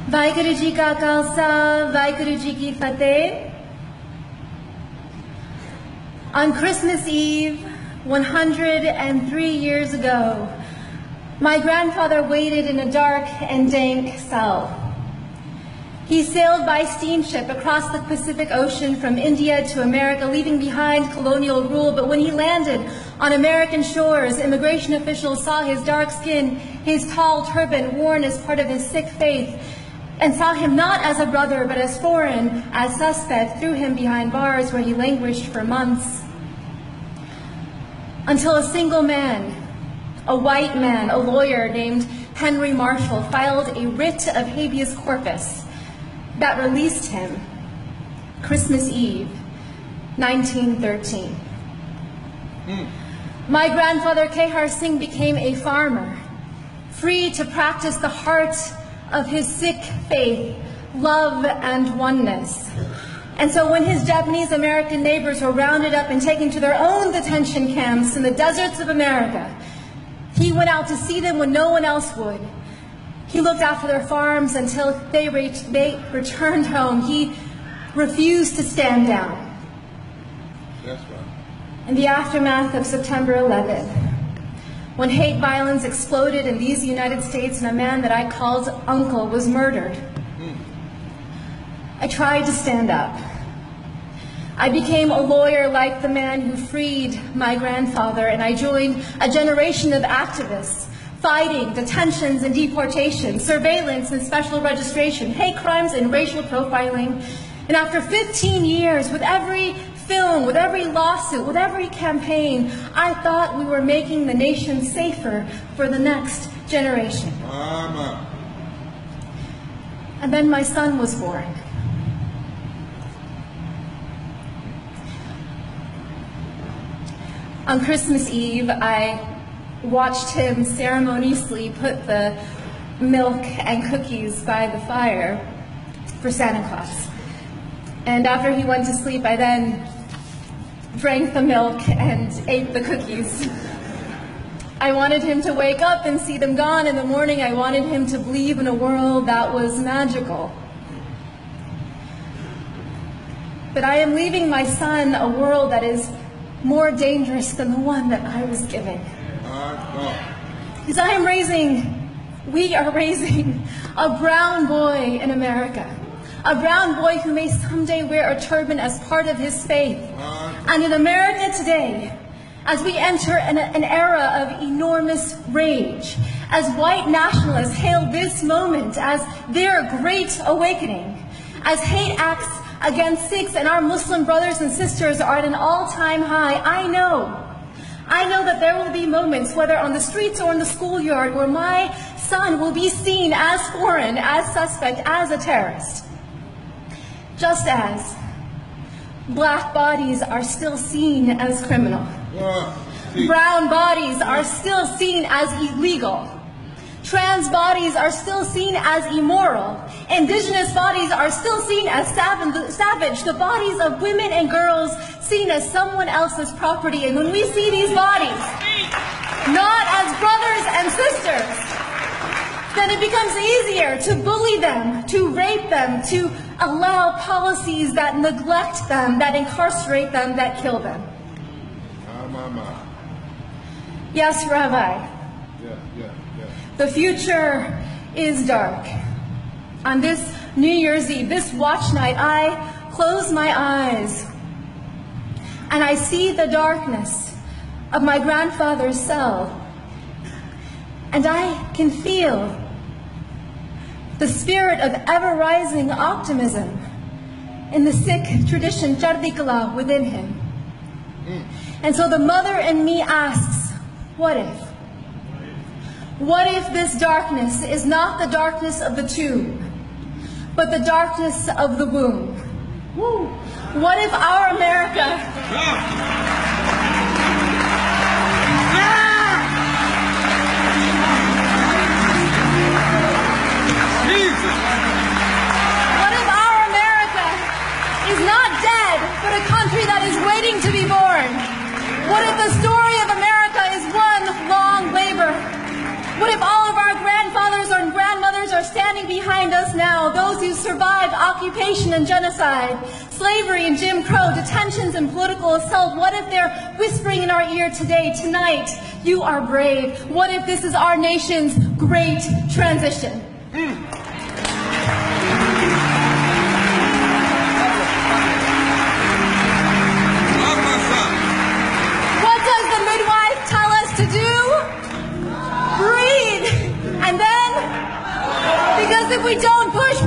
Vaheguru Ji Ka Khalsa, Vaheguru Ji Ki Fateh. On Christmas Eve, 103 years ago, my grandfather waited in a dark and dank cell. He sailed by steamship across the Pacific Ocean from India to America, leaving behind colonial rule. But when he landed on American shores, immigration officials saw his dark skin, his tall turban worn as part of his Sikh faith, and saw him not as a brother, but as foreign, as suspect, threw him behind bars where he languished for months. Until a single man, a white man, a lawyer named Henry Marshall, filed a writ of habeas corpus that released him Christmas Eve, 1913. My grandfather, Kehar Singh, became a farmer, free to practice the heart of his Sikh faith, love and oneness. And so when his Japanese American neighbors were rounded up and taken to their own detention camps in the deserts of America, he went out to see them when no one else would. He looked after their farms until they returned home. He refused to stand down. That's right. In the aftermath of September 11th, when hate violence exploded in these United States and a man that I called uncle was murdered, I tried to stand up. I became a lawyer like the man who freed my grandfather, and I joined a generation of activists fighting detentions and deportation, surveillance and special registration, hate crimes and racial profiling. And after 15 years, with every film, with every lawsuit, with every campaign, I thought we were making the nation safer for the next generation. Mama. And then my son was born. On Christmas Eve, I watched him ceremoniously put the milk and cookies by the fire for Santa Claus. And after he went to sleep, I then drank the milk and ate the cookies. I wanted him to wake up and see them gone in the morning. I wanted him to believe in a world that was magical. But I am leaving my son a world that is more dangerous than the one that I was given. Because we are raising a brown boy in America. A brown boy who may someday wear a turban as part of his faith. And in America today, as we enter an era of enormous rage, as white nationalists hail this moment as their great awakening, as hate acts against Sikhs and our Muslim brothers and sisters are at an all-time high, I know that there will be moments, whether on the streets or in the schoolyard, where my son will be seen as foreign, as suspect, as a terrorist. Just as black bodies are still seen as criminal. Brown bodies are still seen as illegal. Trans bodies are still seen as immoral. Indigenous bodies are still seen as savage. The bodies of women and girls seen as someone else's property. And when we see these bodies not as brothers and sisters, then it becomes easier to bully them, to rape them, to allow policies that neglect them, that incarcerate them, that kill them. Yes, Rabbi. Yeah. The future is dark. On this New Year's Eve, this watch night, I close my eyes and I see the darkness of my grandfather's cell. And I can feel the spirit of ever-rising optimism in the Sikh tradition, Chardi Kala, within him. And so the mother in me asks, what if? What if this darkness is not the darkness of the tomb, but the darkness of the womb? What if our America... What if our America is not dead, but a country that is waiting to be born? What if the story of America is one long labor? What if all of our grandfathers and grandmothers are standing behind us now, occupation and genocide, slavery and Jim Crow, detentions and political assault? What if they're whispering in our ear today, tonight, you are brave? What if this is our nation's great transition? What does the midwife tell us to do? Breathe. And then, because if we don't push